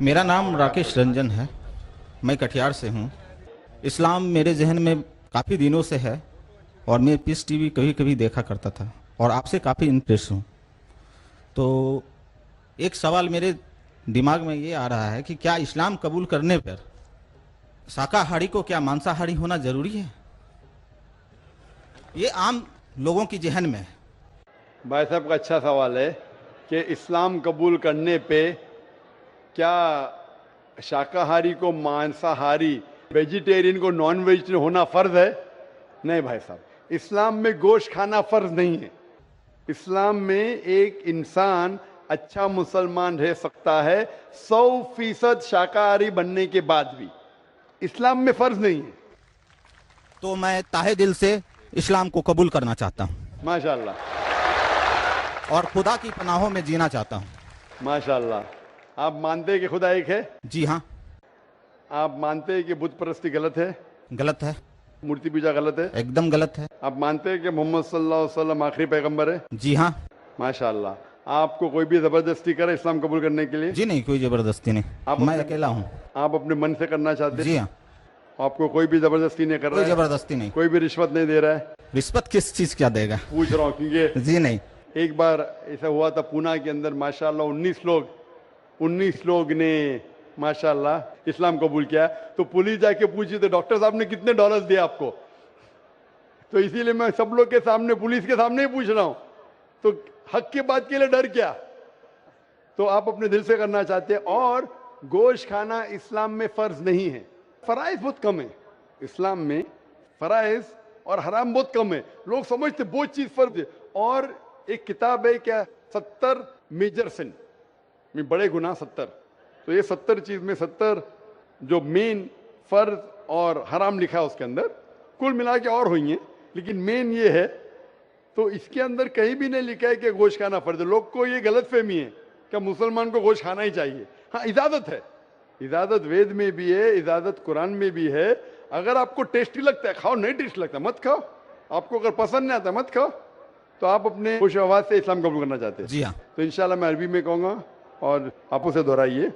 मेरा नाम राकेश रंजन है। मैं कटिहार से हूँ। इस्लाम मेरे जहन में काफ़ी दिनों से है और मैं पीस टीवी कभी कभी देखा करता था और आपसे काफ़ी इंप्रेस हूँ। तो एक सवाल मेरे दिमाग में ये आ रहा है कि क्या इस्लाम कबूल करने पर शाकाहारी को क्या मांसाहारी होना ज़रूरी है? ये आम लोगों की जहन में है। भाई साहब का अच्छा सवाल है कि इस्लाम कबूल करने पे क्या शाकाहारी को मांसाहारी, वेजिटेरियन को नॉन वेजिटेरियन होना फर्ज है? नहीं भाई साहब, इस्लाम में गोश्त खाना फर्ज नहीं है। इस्लाम में एक इंसान अच्छा मुसलमान रह सकता है 100% शाकाहारी बनने के बाद भी। इस्लाम में फर्ज नहीं है। तो मैं ताहे दिल से इस्लाम को कबूल करना चाहता हूँ माशाल्लाह, और खुदा की पनाहों में जीना चाहता हूँ। माशाल्लाह। आप मानते हैं कि खुदा एक है? जी हाँ। आप मानते हैं कि बुत परस्ती गलत है? गलत है, मूर्ति पूजा गलत है? एकदम गलत है। आप मानते हैं कि मोहम्मद सल्लल्लाहु अलैहि वसल्लम आखिरी पैगंबर है? जी हाँ। माशाल्लाह। आपको कोई भी जबरदस्ती करे इस्लाम कबूल करने के लिए? जी नहीं, कोई जबरदस्ती नहीं, आप मैं अपने- अकेला हूँ। आप अपने मन से करना चाहते जी हैं? हाँ, आपको कोई भी जबरदस्ती नहीं कर कोई रहा है? जबरदस्ती नहीं। कोई भी रिश्वत नहीं दे रहा है? रिश्वत किस चीज क्या देगा? पूछ रहा हूँ क्योंकि जी नहीं। एक बार ऐसा हुआ था पूना के अंदर, माशाल्लाह 19 लोग ने माशाल्लाह इस्लाम कबूल किया। तो पुलिस जाके पूछी तो डॉक्टर साहब ने कितने डॉलर्स दिए आपको? तो इसीलिए मैं सब लोग के सामने, पुलिस के सामने ही पूछ रहा हूं। तो हक की बात के लिए डर क्या? तो आप अपने दिल से करना चाहते हैं। और गोश्त खाना इस्लाम में फर्ज नहीं है। फराइज बहुत कम है इस्लाम में, फराइज और हराम बहुत कम है। लोग समझते बहुत चीज फर्ज है। और एक किताब है क्या, 70 मेजर सिन में, बड़े गुनाह 70। तो ये 70 चीज में 70 जो मेन फर्ज और हराम लिखा है उसके अंदर, कुल मिला के और हुई हैं, लेकिन मेन ये है। तो इसके अंदर कहीं भी नहीं लिखा है कि गोश्त खाना फर्ज है। लोग को ये गलत फहमी है कि मुसलमान को गोश्त खाना ही चाहिए। हाँ, इजाजत है, इजाजत वेद में भी है, इजाजत कुरान में भी है। अगर आपको टेस्टी लगता है खाओ, नहीं टेस्टी लगता मत खाओ। आपको अगर पसंद नहीं आता मत खाओ। तो आप अपने खुश आवाज से इस्लाम कबूल करना चाहते हैं? जी हाँ। तो इंशाल्लाह मैं अरबी में कहूंगा और आप उसे दोहराइए।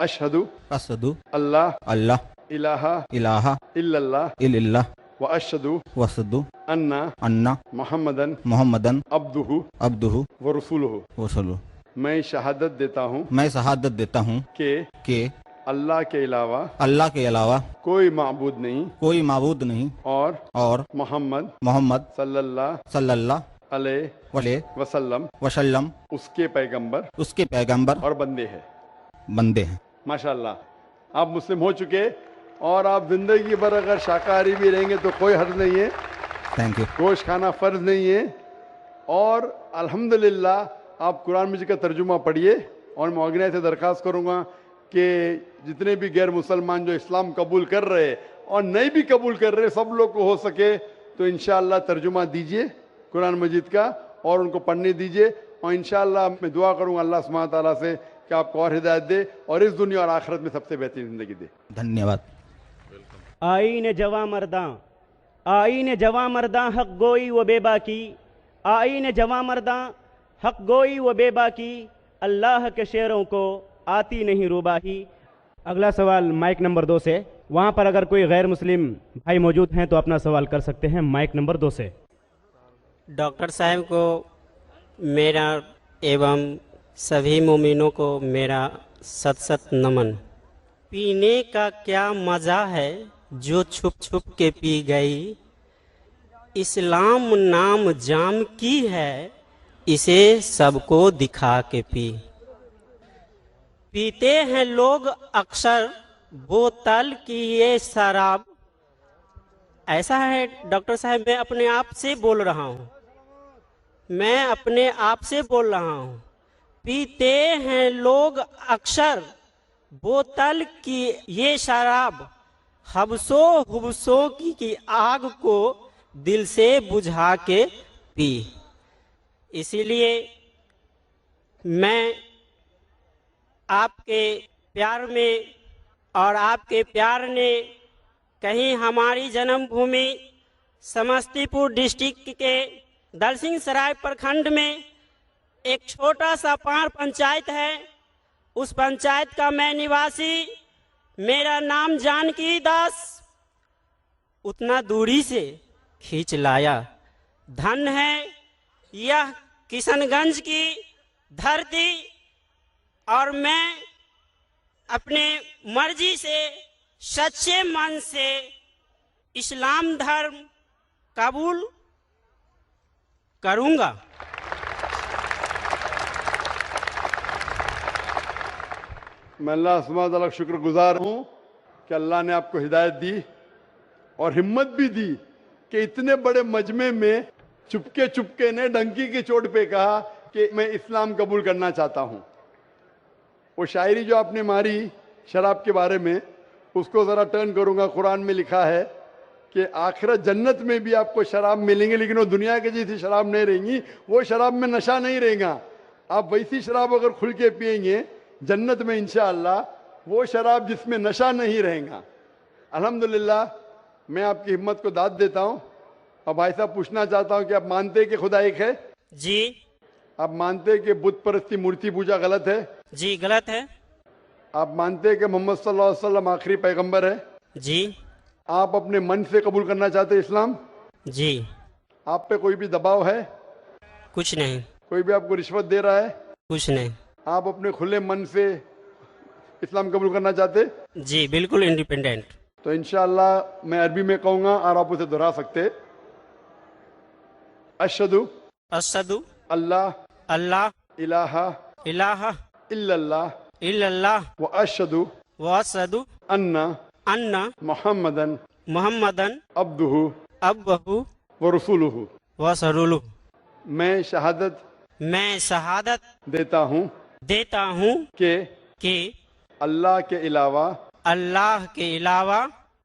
अशहदु असदु अल्लाह अल्लाह इलाहा इलाहा इल्लल्लाह इल्लल्लाह व अशहदु वसदु अन्ना अन्ना मुहम्मदन मोहम्मदन अब्दुहु अब्दुहु व रसूलुहु। वसलु। मैं शहादत देता हूँ मैं शहादत देता हूँ कि अल्लाह के अलावा अल्लाह के अलावा कोई माबूद नहीं कोई माबूद नहीं और मोहम्मद मोहम्मद सल्लल्लाहु सल्लल्लाहु अलैहि वसल्लम वसल्लम उसके पैगंबर उसके पैगंबर और बंदे हैं। बंदे हैं। माशाल्लाह, आप मुस्लिम हो चुके और आप जिंदगी भर अगर शाकाहारी भी रहेंगे तो कोई हर्ज नहीं है। Thank you. गोश्त खाना फर्ज नहीं है। और अल्हम्दुलिल्लाह आप कुरान मजीद का तर्जुमा पढ़िए। और मैं ऑर्गेनाइज से दरख्वास्त करूंगा कि जितने भी गैर मुसलमान जो इस्लाम कबूल कर रहे और नहीं भी कबूल कर रहे, सब लोग को हो सके तो इंशाअल्लाह तर्जुमा दीजिए कुरान मजीद का और उनको पढ़ने दीजिए। और इंशाअल्लाह मैं दुआ करूंगा अल्लाह सुब्हानहू व तआला से कि आपको और हिदायत दे और इस दुनिया और आखिरत में सबसे बेहतरीन जिंदगी दे। धन्यवाद। आईन जवां मर्दां, आईन जवां मर्दां हक गोई व बेबाकी, आईन जवां मर्दां हक गोई व बेबाकी, अल्लाह के शेरों को आती नहीं रुबाही। अगला सवाल माइक नंबर 2 से। वहाँ पर अगर कोई गैर मुस्लिम भाई मौजूद हैं तो अपना सवाल कर सकते हैं माइक नंबर 2 से। डॉक्टर साहब को मेरा एवं सभी मोमिनों को मेरा सत सत नमन। पीने का क्या मज़ा है जो छुप छुप के पी गई, इस्लाम नाम जाम की है इसे सबको दिखा के पी। पीते हैं लोग अक्सर बोतल की ये शराब। ऐसा है डॉक्टर साहब, मैं अपने आप से बोल रहा हूँ, मैं अपने आप से बोल रहा हूँ। पीते हैं लोग अक्सर बोतल की ये शराब, हबसो हुबसो की आग को दिल से बुझा के पी। इसीलिए मैं आपके प्यार में और आपके प्यार ने कहीं हमारी जन्मभूमि समस्तीपुर डिस्ट्रिक्ट के दलसिंह सराय प्रखंड में एक छोटा सा पार पंचायत है, उस पंचायत का मैं निवासी, मेरा नाम जानकी दास, उतना दूरी से खींच लाया। धन है यह किशनगंज की धरती, और मैं अपने मर्जी से सच्चे मन से इस्लाम धर्म कबूल करूंगा। मैं अल्लाह सुब्हानहू व तआला का शुक्रगुजार हूँ कि अल्लाह ने आपको हिदायत दी और हिम्मत भी दी कि इतने बड़े मजमे में चुपके चुपके ने डंकी की चोट पे कहा कि मैं इस्लाम कबूल करना चाहता हूँ। वो शायरी जो आपने मारी शराब के बारे में, उसको ज़रा टर्न करूँगा। कुरान में लिखा है कि आखिरत जन्नत में भी आपको शराब मिलेंगे, लेकिन वो दुनिया के जैसी शराब नहीं रहेंगी, वो शराब में नशा नहीं रहेगा। आप वैसी शराब अगर खुल के पिएंगे जन्नत में इंशाअल्लाह, वो शराब जिसमें नशा नहीं रहेगा। अल्हम्दुलिल्लाह, मैं आपकी हिम्मत को दाद देता हूँ। अब भाई साहब पूछना चाहता हूँ कि आप मानते हैं कि खुदा एक है? जी। आप मानते हैं कि बुत परस्ती मूर्ति पूजा गलत है? जी गलत है। आप मानते हैं कि मोहम्मद सल्लल्लाहु अलैहि वसल्लम आखिरी पैगंबर है? जी। आप अपने मन से कबूल करना चाहते हैं इस्लाम? जी। आप पे कोई भी दबाव है? कुछ नहीं। कोई भी आपको रिश्वत दे रहा है? कुछ नहीं। आप अपने खुले मन से इस्लाम कबूल करना चाहते? जी बिल्कुल इंडिपेंडेंट। तो इंशाअल्लाह मैं अरबी में कहूँगा और आप उसे दोहरा सकते। अशहदु अशहदु अल्लाह अल्लाह इलाहा इलाहा इल्लल्लाह इल्लल्लाह व अशहदु व अशहदु अन्ना अन्ना मुहम्मदन मुहम्मदन अब्दुहु अब्बहु व रसूलुहु। व रसूलुहु। मैं शहादत देता हूँ कि अल्लाह के अलावा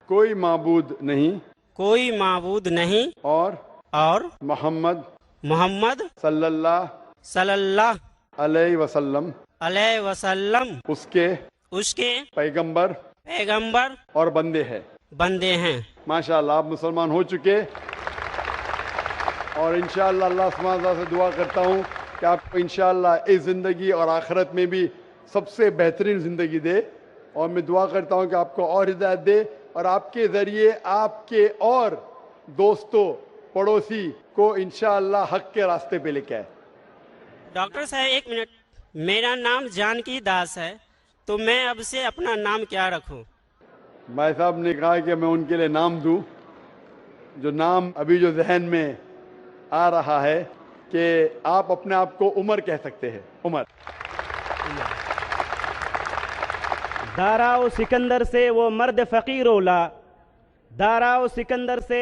कोई माबूद नहीं और मोहम्मद सल्लल्लाहु अलैहि वसल्लम उसके पैगंबर और बंदे हैं। माशाअल्लाह, आप मुसलमान हो चुके। और इंशाअल्लाह अल्लाह सुब्हानहू व तआला से दुआ करता हूँ कि आपको इंशाअल्लाह इस ज़िंदगी और आखिरत में भी सबसे बेहतरीन ज़िंदगी दे। और मैं दुआ करता हूँ कि आपको और हिदायत दे और आपके ज़रिए आपके और दोस्तों पड़ोसी को इंशाअल्लाह हक के रास्ते पे लेके आए। डॉक्टर साहब एक मिनट, मेरा नाम जानकी दास है, तो मैं अब से अपना नाम क्या रखूं? भाई साहब ने कहा कि मैं उनके लिए नाम दूं, जो नाम अभी जो जहन में आ रहा है कि आप अपने आप को उमर कह सकते हैं। उमर। दाराओ सिकंदर से वो मर्द फ़कीर ओला, दाराओ सिकंदर से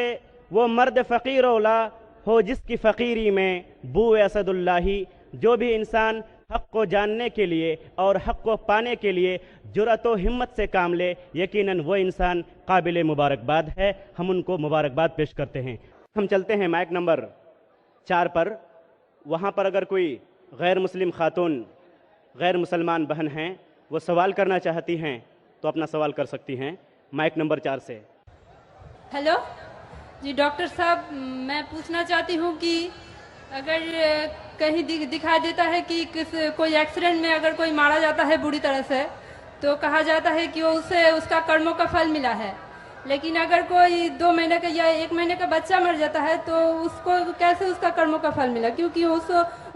वो मर्द फ़कीर ओला हो जिसकी फ़कीरी में बूए असदुल्लाही। जो भी इंसान हक़ को जानने के लिए और हक़ को पाने के लिए जुरअत व हिम्मत से काम ले, यकीनन वो इंसान काबिल मुबारकबाद है। हम उनको मुबारकबाद पेश करते हैं। हम चलते हैं माइक नंबर 4 पर। वहाँ पर अगर कोई गैर मुस्लिम खातून, गैर मुसलमान बहन हैं, वो सवाल करना चाहती हैं तो अपना सवाल कर सकती हैं माइक नंबर 4 से। हेलो जी डॉक्टर साहब, मैं पूछना चाहती हूँ कि अगर कहीं दिखाई देता है कि कोई एक्सीडेंट में अगर कोई मारा जाता है बुरी तरह से, तो कहा जाता है कि वो उसे उसका कर्मों का फल मिला है। लेकिन अगर कोई 2 महीने का या 1 महीने का बच्चा मर जाता है तो उसको कैसे उसका कर्मों का फल मिला? क्योंकि वो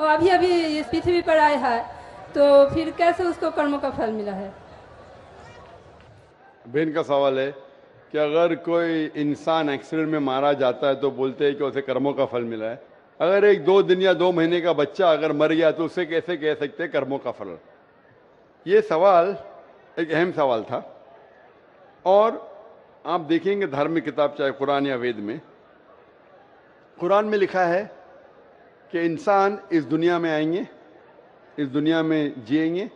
अभी अभी इस पृथ्वी पर आया है, तो फिर कैसे उसको कर्मों का फल मिला है? बहन का सवाल है कि अगर कोई इंसान एक्सीडेंट में मारा जाता है तो बोलते हैं कि उसे कर्मों का फल मिला है। अगर 1-2 दिन या 2 महीने का बच्चा अगर मर गया तो उसे कैसे कह सकते हैं कर्मों का फल? ये सवाल एक अहम सवाल था। और आप देखेंगे धार्मिक किताब चाहे कुरान या वेद में, कुरान में लिखा है कि इंसान इस दुनिया में आएंगे, इस दुनिया में जिएंगे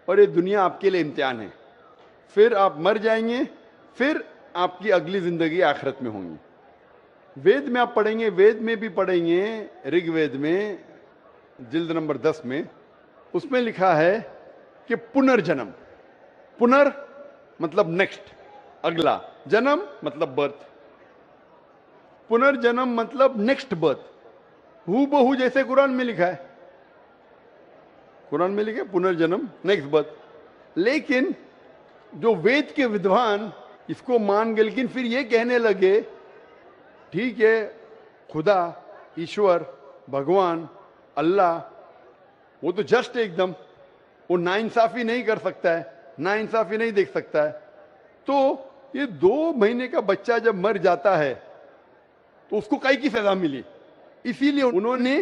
और ये दुनिया आपके लिए इम्तिहान है। फिर आप मर जाएंगे, फिर आपकी अगली जिंदगी आखिरत में होंगी। वेद में आप पढ़ेंगे, वेद में भी पढ़ेंगे, ऋग्वेद में जिल्द नंबर 10 में, उसमें लिखा है कि पुनर्जन्म, पुनर मतलब नेक्स्ट, अगला, जन्म मतलब बर्थ, पुनर्जन्म मतलब नेक्स्ट बर्थ, हू बहू जैसे कुरान में लिखा है। कुरान में लिखा है पुनर्जन्म नेक्स्ट बर्थ। लेकिन जो वेद के विद्वान इसको मान गए, लेकिन फिर ये कहने लगे ठीक है खुदा, ईश्वर, भगवान, अल्लाह वो तो जस्ट एकदम, वो नाइंसाफी नहीं कर सकता है, नाइंसाफी नहीं देख सकता है। तो ये 2 महीने का बच्चा जब मर जाता है तो उसको काहे की सजा मिली? इसीलिए उन्होंने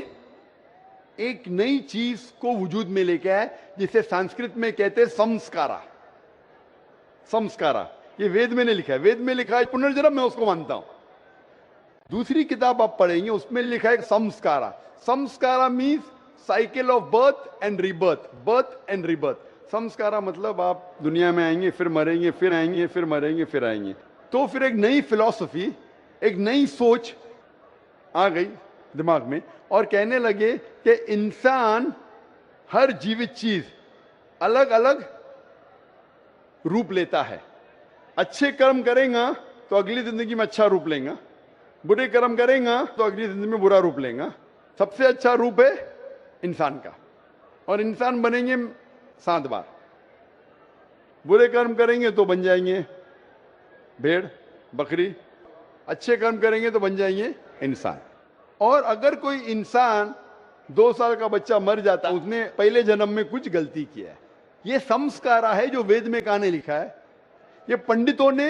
एक नई चीज को वजूद में लेके आए जिसे संस्कृत में कहते हैं संस्कारा। संस्कारा ये वेद में नहीं लिखा है, वेद में लिखा है पुनर्जन्म, मैं उसको मानता हूं। दूसरी किताब आप पढ़ेंगे उसमें लिखा है संस्कारा। संस्कारा means cycle of birth and rebirth, birth and rebirth. संस्कारा मतलब आप दुनिया में आएंगे, फिर मरेंगे, फिर आएंगे, फिर मरेंगे, फिर आएंगे। तो फिर एक नई फिलॉसफी, एक नई सोच आ गई दिमाग में और कहने लगे कि इंसान, हर जीवित चीज अलग अलग रूप लेता है। अच्छे कर्म करेगा तो अगली जिंदगी में अच्छा रूप लेगा, बुरे कर्म करेगा तो अगली जिंदगी में बुरा रूप लेगा। सबसे अच्छा रूप है इंसान का, और इंसान बनेंगे 7 बार। बुरे कर्म करेंगे तो बन जाएंगे भेड़, बकरी। अच्छे कर्म करेंगे तो बन जाएंगे इंसान। और अगर कोई इंसान 2 साल का बच्चा मर जाता है, उसने पहले जन्म में कुछ गलती किया है। ये संस्कारा है जो वेद में कहानी लिखा है, ये पंडितों ने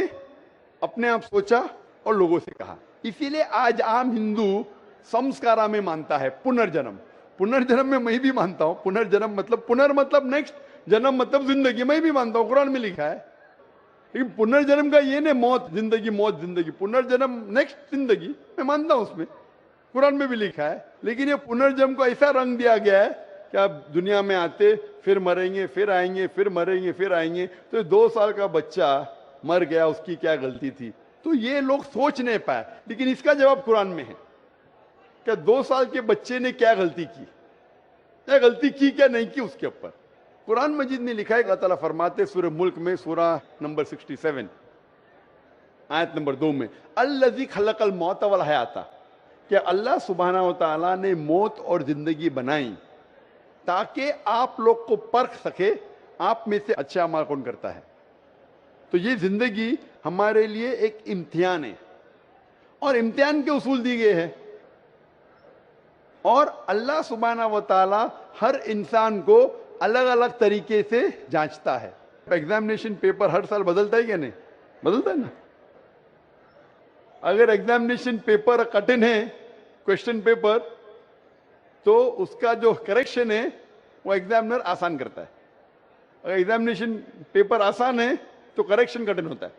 अपने आप सोचा और लोगों से कहा। इसीलिए आज आम हिंदू संस्कारा में मानता है पुनर्जन्म। पुनर्जन्म में मैं भी मानता हूं, पुनर्जन्म मतलब पुनर् मतलब नेक्स्ट, जन्म मतलब जिंदगी, मैं भी मानता हूं, कुरान में लिखा है। लेकिन पुनर्जन्म का ये नहीं मौत जिंदगी, मौत जिंदगी, पुनर्जन्म नेक्स्ट जिंदगी, मैं मानता हूं उसमें, कुरान में भी लिखा है। लेकिन ये पुनर्जन्म को ऐसा रंग दिया गया है कि आप दुनिया में आते, फिर मरेंगे, फिर आएंगे, फिर मरेंगे, फिर आएंगे। तो 2 साल का बच्चा मर गया, उसकी क्या गलती थी? तो ये लोग सोच नहीं पाए, लेकिन इसका जवाब कुरान में है। क्या 2 साल के बच्चे ने क्या गलती की, क्या गलती की, क्या नहीं की, उसके ऊपर कुरान मजीद में लिखा है। अल्लाह ताला फरमाते सूरह मुल्क में, सूरह नंबर 67 आयत नंबर 2 में, अल्लज़ी खलक़ल मौत वल हयाता, कि अल्लाह सुब्हाना व तआला ने मौत और जिंदगी बनाई ताकि आप लोग को परख सके आप में से अच्छा अमल कौन करता है। तो ये जिंदगी हमारे लिए एक इम्तिहान है, और इम्तिहान के उसूल दिए गए हैं। और अल्लाह सुब्हाना व तआला हर इंसान को अलग अलग तरीके से जांचता है। एग्जामिनेशन पेपर हर साल बदलता है क्या? नहीं बदलता है ना। अगर एग्जामिनेशन पेपर कठिन है, क्वेश्चन पेपर, तो उसका जो करेक्शन है वो एग्जामिनर आसान करता है। अगर एग्जामिनेशन पेपर आसान है तो करेक्शन कठिन होता है।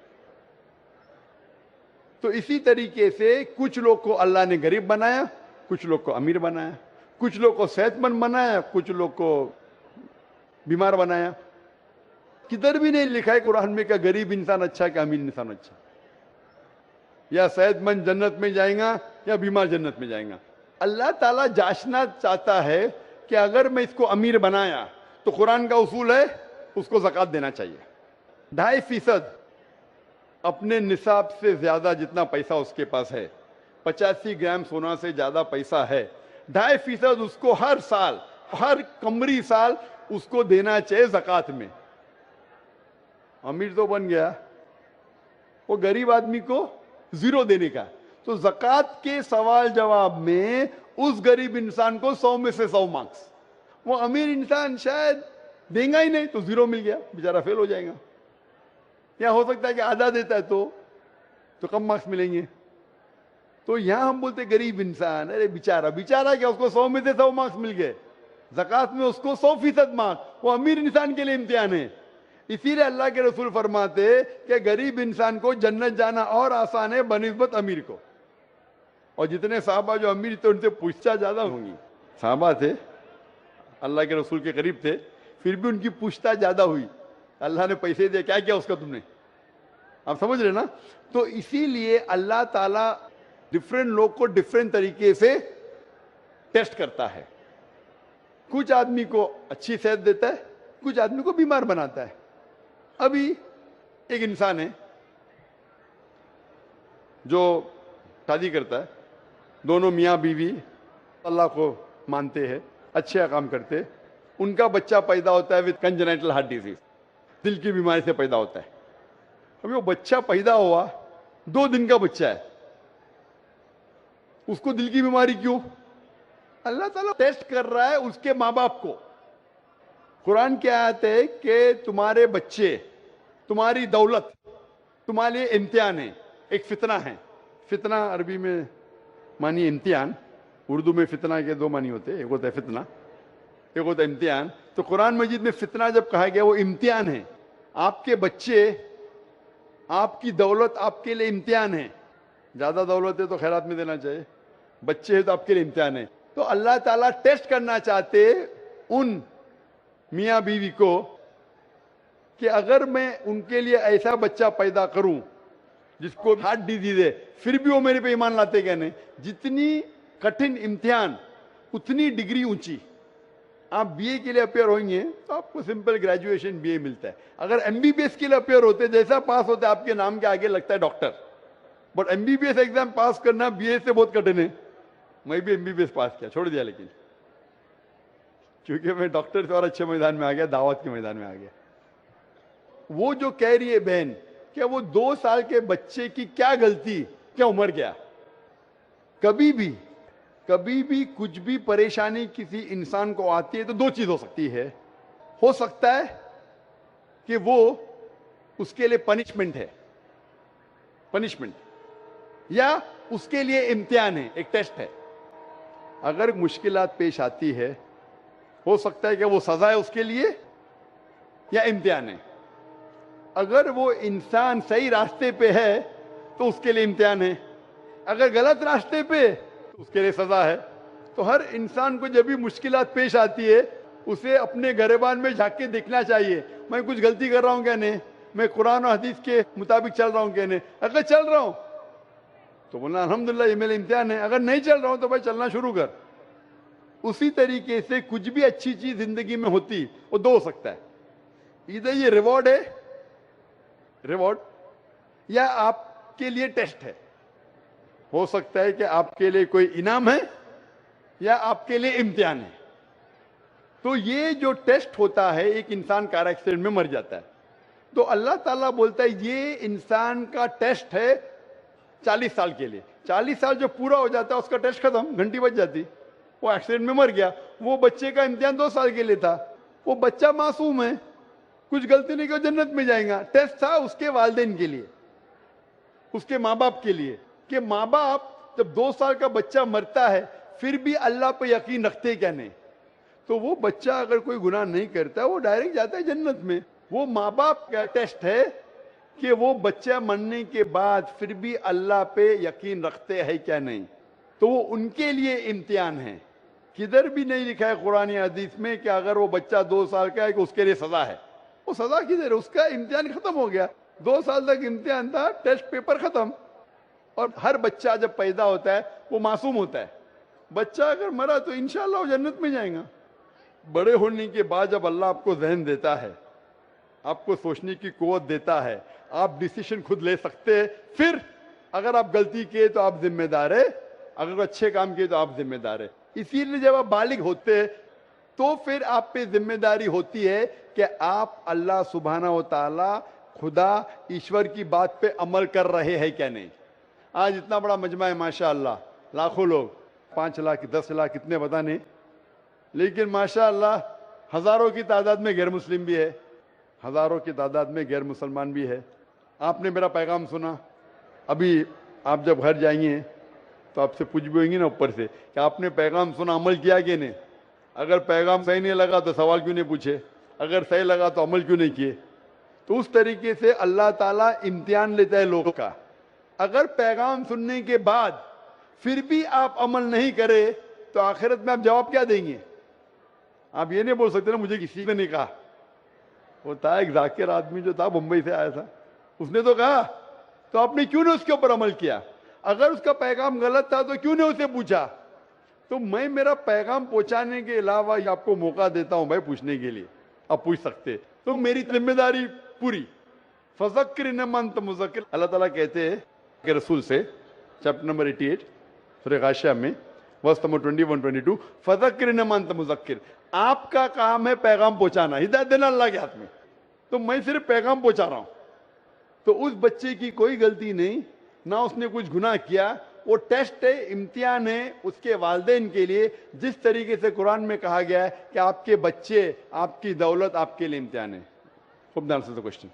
तो इसी तरीके से कुछ लोग को अल्लाह ने गरीब बनाया, कुछ लोग को अमीर बनाया, कुछ लोग को सेहतमंद बनाया, कुछ लोग को बीमार बनाया। किधर भी नहीं लिखा है कुरान में क्या गरीब इंसान अच्छा है, क्या अमीर इंसान अच्छा, या सेहतमंद जन्नत में जाएगा या बीमार जन्नत में जाएगा। अल्लाह ताला जांचना चाहता है कि अगर मैं इसको अमीर बनाया तो कुरान का उसूल है उसको ज़कात देना चाहिए। 2.5% अपने निसाब से ज्यादा जितना पैसा उसके पास है, 85 ग्राम सोना से ज्यादा पैसा है, 2.5% उसको हर साल, हर कमरी साल उसको देना चाहिए ज़कात में। अमीर तो बन गया, वो गरीब आदमी को 0 देने का। तो ज़कात के सवाल जवाब में उस गरीब इंसान को 100 में से 100 मार्क्स, वो अमीर इंसान शायद देगा ही नहीं तो 0 मिल गया, बेचारा फेल हो जाएगा। या हो सकता है कि आधा देता है तो कम मार्क्स मिलेंगे। तो यहां हम बोलते गरीब इंसान, अरे बेचारा, बेचारा क्या, उसको 100 में से 100 मार्क्स मिल गए, ज़कात में उसको 100% मार्क्स, वो अमीर इंसान के लिए इम्तिहान है। इसीलिए अल्लाह के रसूल फरमाते कि गरीब इंसान को जन्नत जाना और आसान है बनिस्बत अमीर को। और जितने साहबा जो अमीर थे उनसे पूछता ज्यादा होंगी। साहबा थे, अल्लाह के रसूल के करीब थे, फिर भी उनकी पूछता ज्यादा हुई। अल्लाह ने पैसे दिए, क्या किया उसका तुमने? आप समझ रहे ना। तो इसीलिए अल्लाह ताला डिफरेंट लोग को डिफरेंट तरीके से टेस्ट करता है। कुछ आदमी को अच्छी सेहत देता है, कुछ आदमी को बीमार बनाता है। अभी एक इंसान है जो शादी करता है, दोनों मियाँ बीवी अल्लाह को मानते हैं, अच्छे काम करते हैं, उनका बच्चा पैदा होता है विद कंजेनाइटल हार्ट डिजीज। दिल की बीमारी से पैदा होता है। अभी वो बच्चा पैदा हुआ 2 दिन का बच्चा है, उसको दिल की बीमारी क्यों? अल्लाह ताला टेस्ट कर रहा है उसके माँ बाप को। कुरान की आयत है कि तुम्हारे बच्चे, तुम्हारी दौलत तुम्हारे लिए इम्तिहान है, एक फितना है। फितना अरबी में मानी इम्तिहान, उर्दू में फितना के 2 मानी होते हैं, एक होता है फितना, एक होता है इम्तिहान। तो कुरान मजीद में फितना जब कहा गया वो इम्तिहान है। आपके बच्चे, आपकी दौलत आपके लिए इम्तिहान है। ज्यादा दौलत है तो खैरात में देना चाहिए, बच्चे हैं तो आपके लिए इम्तिहान है। तो अल्लाह ताला टेस्ट करना चाहते उन मियाँ बीवी को कि अगर मैं उनके लिए ऐसा बच्चा पैदा करूं जिसको हार्ट डिजीज है, फिर भी वो मेरे पे ईमान लाते क्या नहीं। जितनी कठिन इम्तिहान उतनी डिग्री ऊंची। आप बीए के लिए अपेयर होंगे तो आपको सिंपल ग्रेजुएशन बीए मिलता है। अगर एमबीबीएस के लिए अपेयर होते, जैसा पास होते आपके नाम के आगे लगता है डॉक्टर, बट एमबीबीएस एग्जाम पास करना बीए से बहुत कठिन है। मैं भी एमबीबीएस पास किया, छोड़ दिया, लेकिन क्योंकि मैं डॉक्टर से और अच्छे मैदान में आ गया, दावत के मैदान में आ गया। वो जो कह रही है बहन, क्या वो 2 साल के बच्चे की क्या गलती, क्या उम्र क्या? कभी भी कुछ भी परेशानी किसी इंसान को आती है तो 2 चीज हो सकती है। हो सकता है कि वो उसके लिए पनिशमेंट है, पनिशमेंट, या उसके लिए इम्तिहान है, एक टेस्ट है। अगर मुश्किलात पेश आती है, हो सकता है कि वो सजा है उसके लिए या इम्तिहान है। अगर वो इंसान सही रास्ते पे है तो उसके लिए इम्तिहान है, अगर गलत रास्ते पे तो उसके लिए सजा है। तो हर इंसान को जब भी मुश्किलात पेश आती है उसे अपने गिरबान में झांक के देखना चाहिए, मैं कुछ गलती कर रहा हूं क्या नहीं, मैं कुरान और हदीस के मुताबिक चल रहा हूं क्या नहीं। अगर चल रहा हूं तो बोलना अल्हम्दुलिल्लाह ये मेरा इम्तिहान है, अगर नहीं चल रहा हूं तो भाई चलना शुरू कर। उसी तरीके से कुछ भी अच्छी चीज जिंदगी में होती वो 2 हो सकता है, इधर ये रिवॉर्ड है, रिवॉर्ड, या आपके लिए टेस्ट है। हो सकता है कि आपके लिए कोई इनाम है या आपके लिए इम्तिहान है। तो ये जो टेस्ट होता है, एक इंसान कार एक्सीडेंट में मर जाता है तो अल्लाह ताला बोलता है ये इंसान का टेस्ट है 40 साल के लिए। 40 साल जो पूरा हो जाता है उसका टेस्ट खत्म, घंटी बज जाती, वो एक्सीडेंट में मर गया। वो बच्चे का इम्तिहान 2 साल के लिए था, वो बच्चा मासूम है, कुछ गलती नहीं की जन्नत में जाएगा। टेस्ट था उसके वालिदैन के लिए, उसके माँ बाप के लिए, कि माँ बाप जब 2 साल का बच्चा मरता है फिर भी अल्लाह पे यकीन रखते क्या नहीं, तो वो बच्चा अगर कोई गुनाह नहीं करता वो डायरेक्ट जाता है जन्नत में। वो माँ बाप का टेस्ट है कि वो बच्चा मरने के बाद फिर भी अल्लाह पे यकीन रखते हैं क्या नहीं, तो वो उनके लिए इम्तिहान है। किधर भी नहीं लिखा है कुरान या हदीस में कि अगर वो बच्चा 2 साल का है कि उसके लिए सजा है। वो सजा किधर है, उसका इम्तिहान खत्म हो गया, 2 साल तक इम्तिहान था, टेस्ट पेपर खत्म। और हर बच्चा जब पैदा होता है वो मासूम होता है, बच्चा अगर मरा तो इंशाअल्लाह वो जन्नत में जाएगा। बड़े होने के बाद जब अल्लाह आपको ज़हन देता है, आपको सोचने की कुव्वत देता है, आप डिसीजन खुद ले सकते हैं, फिर अगर आप गलती किए तो आप जिम्मेदार है, अगर अच्छे काम किए तो आप जिम्मेदार है। इसीलिए जब आप बालिग होते हैं तो फिर आप पे जिम्मेदारी होती है कि आप अल्लाह सुब्हाना व तआला, खुदा ईश्वर की बात पे अमल कर रहे हैं क्या नहीं। आज इतना बड़ा मजमा है माशाअल्लाह, लाखों लोग, 5 लाख 10 लाख कितने पता नहीं, लेकिन माशाअल्लाह हजारों की तादाद में गैर मुस्लिम भी है, हजारों की तादाद में गैर मुसलमान भी है। आपने मेरा पैगाम सुना, अभी आप जब घर जाएंगे तो आपसे पूछ भी होंगी ना ऊपर से कि आपने पैगाम सुना, अमल किया कि नहीं। अगर पैगाम सही नहीं लगा तो सवाल क्यों नहीं पूछे, अगर सही लगा तो अमल क्यों नहीं किए। तो उस तरीके से अल्लाह ताला इम्तिहान लेता है लोगों का। अगर पैगाम सुनने के बाद फिर भी आप अमल नहीं करे तो आखिरत में आप जवाब क्या देंगे। आप ये नहीं बोल सकते ना मुझे किसी ने नहीं कहा। वो था एक जाकिर आदमी जो था, मुंबई से आया था, उसने तो कहा, तो आपने क्यों नहीं उसके ऊपर अमल किया। अगर उसका पैगाम गलत था तो क्यों नहीं उसे पूछा। तो मैं मेरा पैगाम पहुंचाने के अलावा आपको मौका देता हूं भाई पूछने के लिए, आप पूछ सकते, तो मेरी जिम्मेदारी पूरी। फज़क्किर इन्नमा अंत मुज़क्किर, अल्लाह ताला कहते हैं कि रसूल से, चैप्टर नंबर 88 सूरह गाशिया में वर्स नंबर 21-22, फज़क्किर इन्नमा अंत मुज़क्किर, आपका काम है पैगाम पहुंचाना, हिदायत देना अल्लाह के हाथ में। تو میں صرف پیغام پہنچا رہا ہوں. تو اس بچے کی کوئی غلطی نہیں, نہ اس نے کچھ گناہ کیا. وہ ٹیسٹ ہے, امتحان ہے اس کے والدین کے لیے. جس طریقے سے قرآن میں کہا گیا ہے کہ آپ کے بچے, آپ کی دولت آپ کے لیے امتحان ہے. Hope that answers the question.